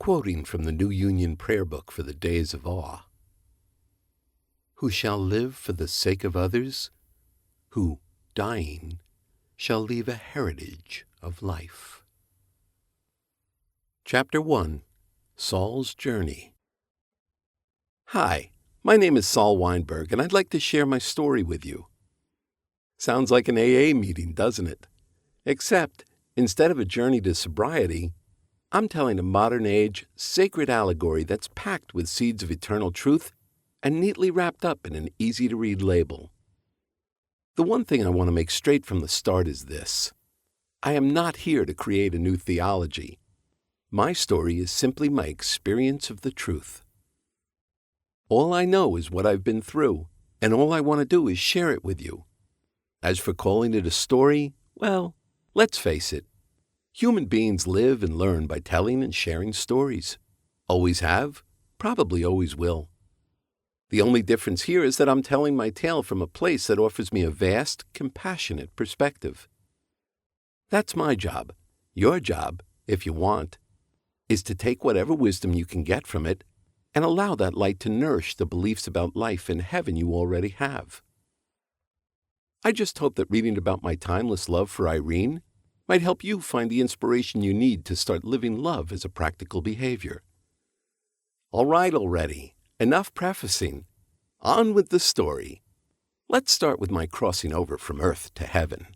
Quoting from the New Union Prayer Book for the Days of Awe. Who shall live for the sake of others, who, dying, shall leave a heritage of life. Chapter 1. Saul's Journey. Hi, my name is Saul Weinberg, and I'd like to share my story with you. Sounds like an AA meeting, doesn't it? Except, instead of a journey to sobriety, I'm telling a modern-age, sacred allegory that's packed with seeds of eternal truth and neatly wrapped up in an easy-to-read label. The one thing I want to make straight from the start is this. I am not here to create a new theology. My story is simply my experience of the truth. All I know is what I've been through, and all I want to do is share it with you. As for calling it a story, well, let's face it. Human beings live and learn by telling and sharing stories. Always have, probably always will. The only difference here is that I'm telling my tale from a place that offers me a vast, compassionate perspective. That's my job. Your job, if you want, is to take whatever wisdom you can get from it and allow that light to nourish the beliefs about life and heaven you already have. I just hope that reading about my timeless love for Irene might help you find the inspiration you need to start living love as a practical behavior. All right already, enough prefacing. On with the story. Let's start with my crossing over from earth to heaven.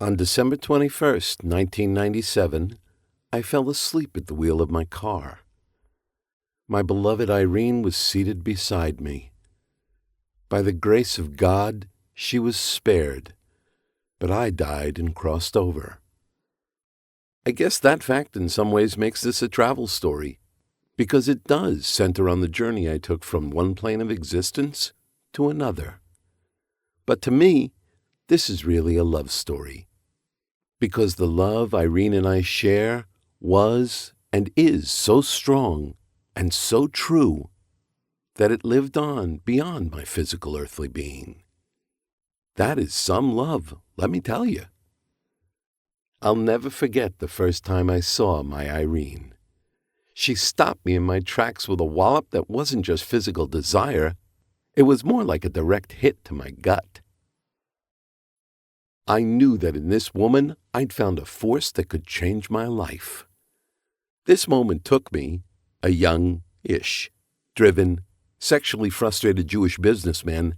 On December 21st, 1997, I fell asleep at the wheel of my car. My beloved Irene was seated beside me. By the grace of God, she was spared, but I died and crossed over. I guess that fact in some ways makes this a travel story, because it does center on the journey I took from one plane of existence to another. But to me, this is really a love story, because the love Irene and I share was and is so strong and so true that it lived on beyond my physical earthly being. That is some love, let me tell you. I'll never forget the first time I saw my Irene. She stopped me in my tracks with a wallop that wasn't just physical desire, it was more like a direct hit to my gut. I knew that in this woman I'd found a force that could change my life. This moment took me, a young-ish, driven, sexually frustrated Jewish businessman,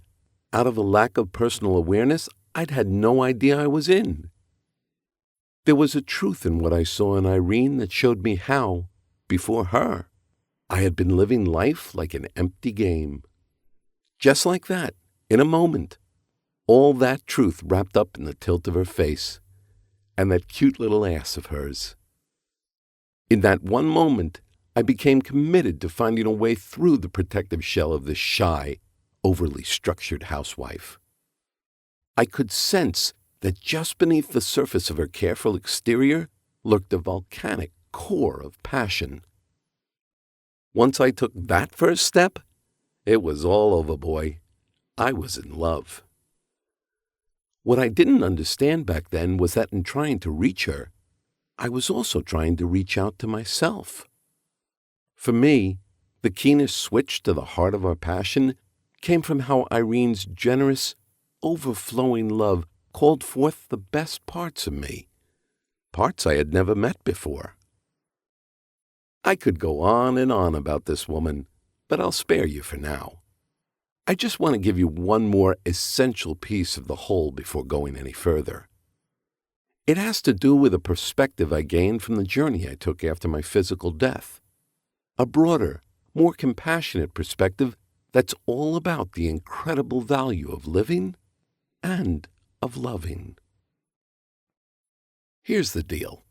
out of a lack of personal awareness I'd had no idea I was in. There was a truth in what I saw in Irene that showed me how, before her, I had been living life like an empty game. Just like that, in a moment, all that truth wrapped up in the tilt of her face and that cute little ass of hers. In that one moment, I became committed to finding a way through the protective shell of this shy, overly structured housewife. I could sense that just beneath the surface of her careful exterior lurked a volcanic core of passion. Once I took that first step, it was all over, boy. I was in love. What I didn't understand back then was that in trying to reach her, I was also trying to reach out to myself. For me, the keenest switch to the heart of our passion came from how Irene's generous, overflowing love called forth the best parts of me, parts I had never met before. I could go on and on about this woman, but I'll spare you for now. I just want to give you one more essential piece of the whole before going any further. It has to do with a perspective I gained from the journey I took after my physical death. A broader, more compassionate perspective that's all about the incredible value of living and of loving. Here's the deal.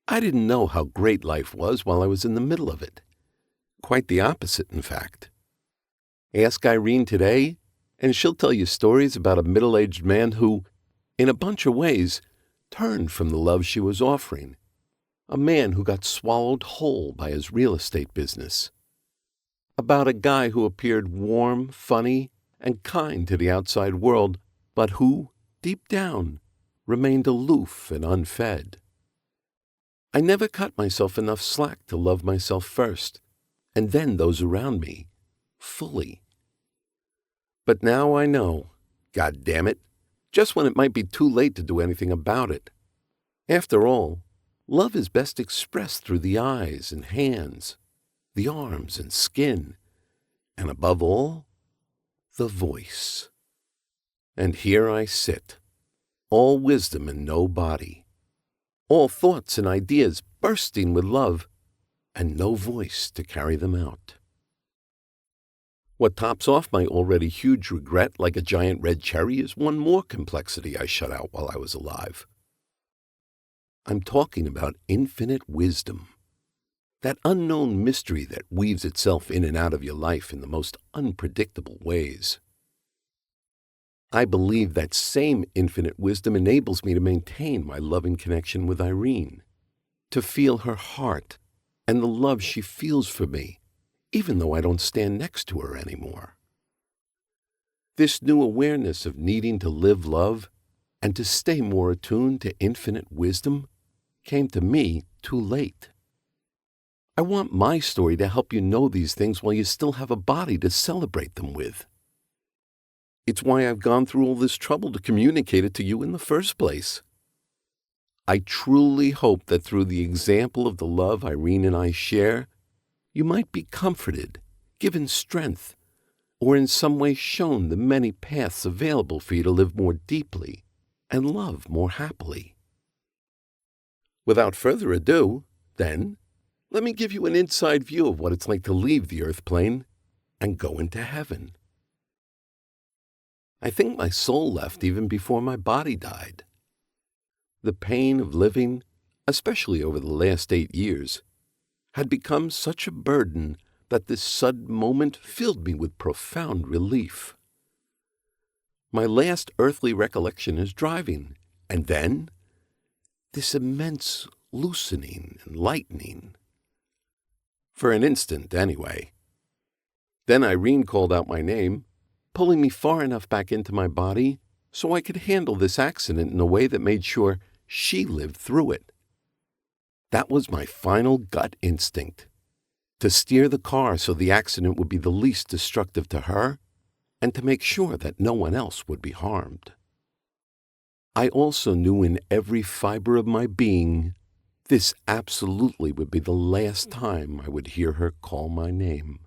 I didn't know how great life was while I was in the middle of it. Quite the opposite, in fact. Ask Irene today, and she'll tell you stories about a middle-aged man who, in a bunch of ways, turned from the love she was offering. A man who got swallowed whole by his real estate business. About a guy who appeared warm, funny, and kind to the outside world, but who, deep down, remained aloof and unfed. I never cut myself enough slack to love myself first, and then those around me, fully. But now I know, God damn it, just when it might be too late to do anything about it. After all, love is best expressed through the eyes and hands, the arms and skin, and above all, the voice. And here I sit, all wisdom and no body, all thoughts and ideas bursting with love, and no voice to carry them out. What tops off my already huge regret like a giant red cherry is one more complexity I shut out while I was alive. I'm talking about infinite wisdom, that unknown mystery that weaves itself in and out of your life in the most unpredictable ways. I believe that same infinite wisdom enables me to maintain my loving connection with Irene, to feel her heart and the love she feels for me, even though I don't stand next to her anymore. This new awareness of needing to live love and to stay more attuned to infinite wisdom came to me too late. I want my story to help you know these things while you still have a body to celebrate them with. It's why I've gone through all this trouble to communicate it to you in the first place. I truly hope that through the example of the love Irene and I share, you might be comforted, given strength, or in some way shown the many paths available for you to live more deeply and love more happily. Without further ado, then, let me give you an inside view of what it's like to leave the earth plane and go into heaven. I think my soul left even before my body died. The pain of living, especially over the last 8 years, had become such a burden that this sudden moment filled me with profound relief. My last earthly recollection is driving, and then this immense loosening and lightening. For an instant, anyway. Then Irene called out my name, pulling me far enough back into my body so I could handle this accident in a way that made sure she lived through it. That was my final gut instinct, to steer the car so the accident would be the least destructive to her and to make sure that no one else would be harmed. I also knew in every fiber of my being this absolutely would be the last time I would hear her call my name.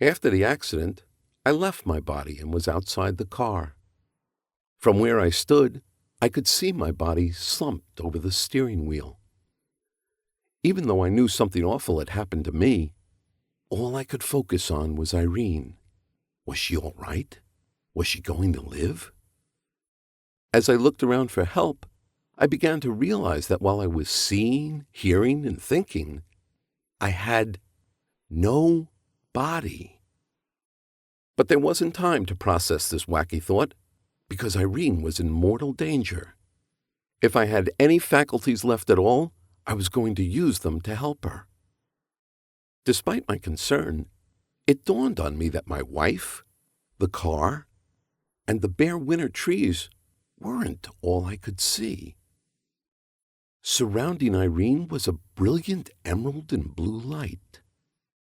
After the accident, I left my body and was outside the car. From where I stood, I could see my body slumped over the steering wheel. Even though I knew something awful had happened to me, all I could focus on was Irene. Was she all right? Was she going to live? As I looked around for help, I began to realize that while I was seeing, hearing, and thinking, I had no body. But there wasn't time to process this wacky thought, because Irene was in mortal danger. If I had any faculties left at all, I was going to use them to help her. Despite my concern, it dawned on me that my wife, the car, and the bare winter trees weren't all I could see. Surrounding Irene was a brilliant emerald and blue light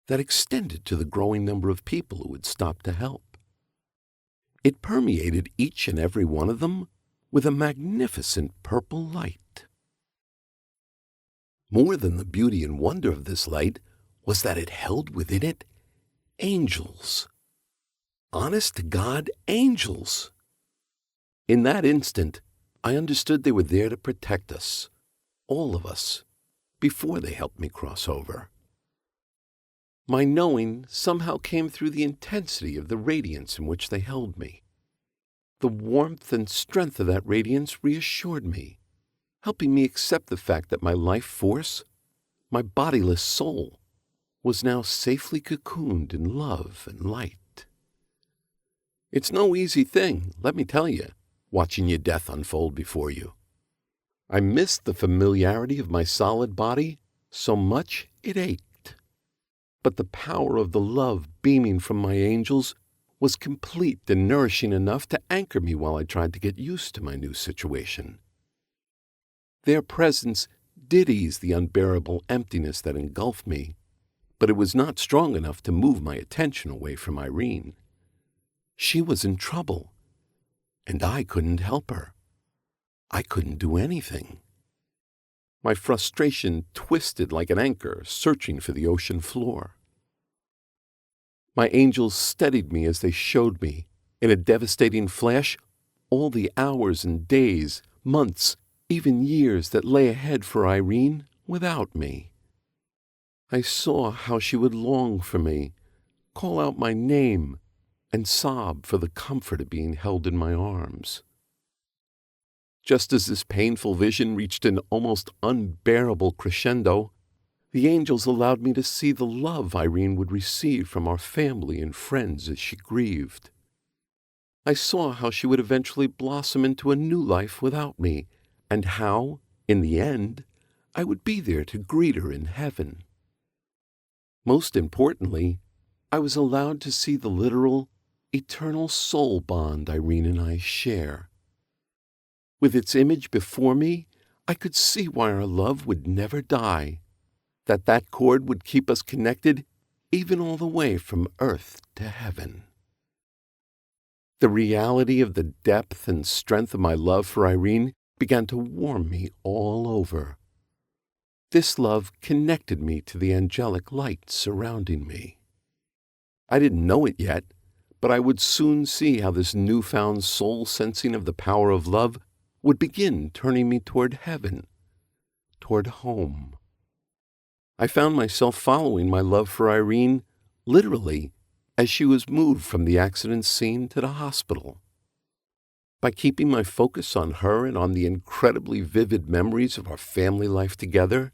that extended to the growing number of people who had stopped to help. It permeated each and every one of them with a magnificent purple light. More than the beauty and wonder of this light was that it held within it angels. Honest to God, angels. In that instant, I understood they were there to protect us, all of us, before they helped me cross over. My knowing somehow came through the intensity of the radiance in which they held me. The warmth and strength of that radiance reassured me, helping me accept the fact that my life force, my bodiless soul, was now safely cocooned in love and light. It's no easy thing, let me tell you, watching your death unfold before you. I missed the familiarity of my solid body so much it ached. But the power of the love beaming from my angels was complete and nourishing enough to anchor me while I tried to get used to my new situation. Their presence did ease the unbearable emptiness that engulfed me, but it was not strong enough to move my attention away from Irene. She was in trouble, and I couldn't help her. I couldn't do anything. My frustration twisted like an anchor searching for the ocean floor. My angels steadied me as they showed me, in a devastating flash, all the hours and days, months, even years that lay ahead for Irene without me. I saw how she would long for me, call out my name, and sob for the comfort of being held in my arms. Just as this painful vision reached an almost unbearable crescendo, the angels allowed me to see the love Irene would receive from our family and friends as she grieved. I saw how she would eventually blossom into a new life without me, and how, in the end, I would be there to greet her in heaven. Most importantly, I was allowed to see the literal, eternal soul bond Irene and I share. With its image before me, I could see why our love would never die, that cord would keep us connected even all the way from earth to heaven. The reality of the depth and strength of my love for Irene began to warm me all over. This love connected me to the angelic light surrounding me. I didn't know it yet, but I would soon see how this newfound soul sensing of the power of love would begin turning me toward heaven, toward home. I found myself following my love for Irene, literally, as she was moved from the accident scene to the hospital. By keeping my focus on her and on the incredibly vivid memories of our family life together,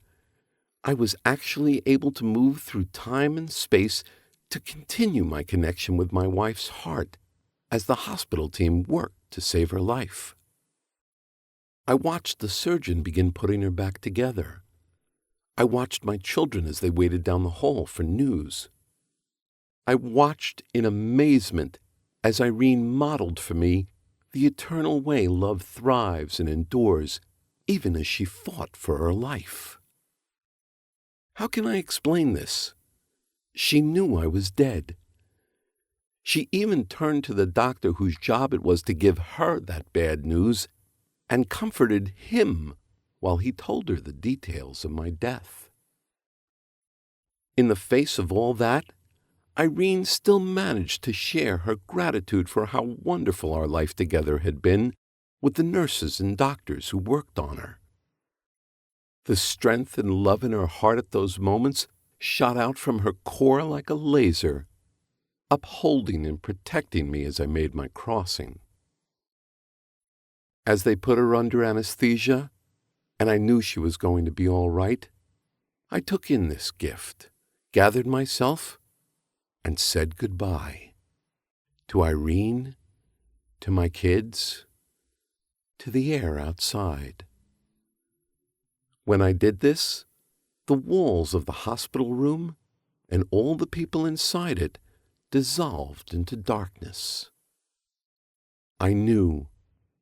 I was actually able to move through time and space to continue my connection with my wife's heart as the hospital team worked to save her life. I watched the surgeon begin putting her back together. I watched my children as they waited down the hall for news. I watched in amazement as Irene modeled for me the eternal way love thrives and endures, even as she fought for her life. How can I explain this? She knew I was dead. She even turned to the doctor whose job it was to give her that bad news and comforted him while he told her the details of my death. In the face of all that, Irene still managed to share her gratitude for how wonderful our life together had been with the nurses and doctors who worked on her. The strength and love in her heart at those moments shot out from her core like a laser, upholding and protecting me as I made my crossing. As they put her under anesthesia, and I knew she was going to be all right, I took in this gift, gathered myself, and said goodbye to Irene, to my kids, to the air outside. When I did this, the walls of the hospital room and all the people inside it dissolved into darkness. I knew,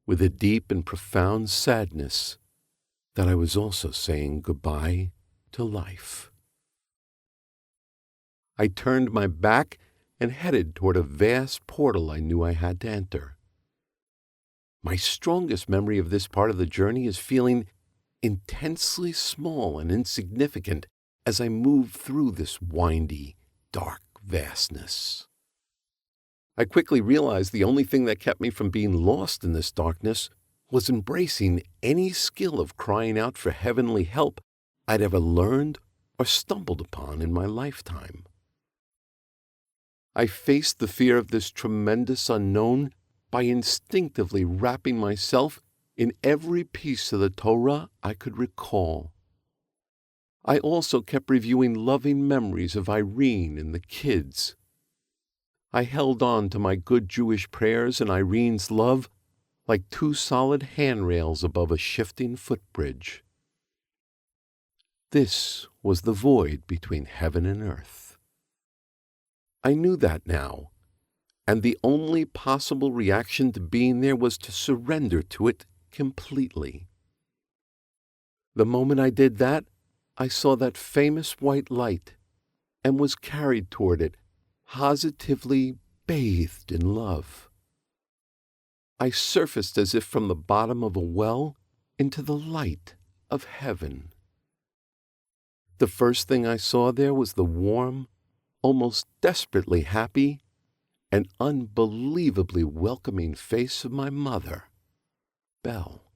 with a deep and profound sadness, that I was also saying goodbye to life. I turned my back and headed toward a vast portal I knew I had to enter. My strongest memory of this part of the journey is feeling intensely small and insignificant as I moved through this windy, dark vastness. I quickly realized the only thing that kept me from being lost in this darkness was embracing any skill of crying out for heavenly help I'd ever learned or stumbled upon in my lifetime. I faced the fear of this tremendous unknown by instinctively wrapping myself in every piece of the Torah I could recall. I also kept reviewing loving memories of Irene and the kids. I held on to my good Jewish prayers and Irene's love like two solid handrails above a shifting footbridge. This was the void between heaven and earth. I knew that now, and the only possible reaction to being there was to surrender to it completely. The moment I did that, I saw that famous white light and was carried toward it, positively bathed in love. I surfaced as if from the bottom of a well into the light of heaven. The first thing I saw there was the warm, almost desperately happy, and unbelievably welcoming face of my mother, Belle.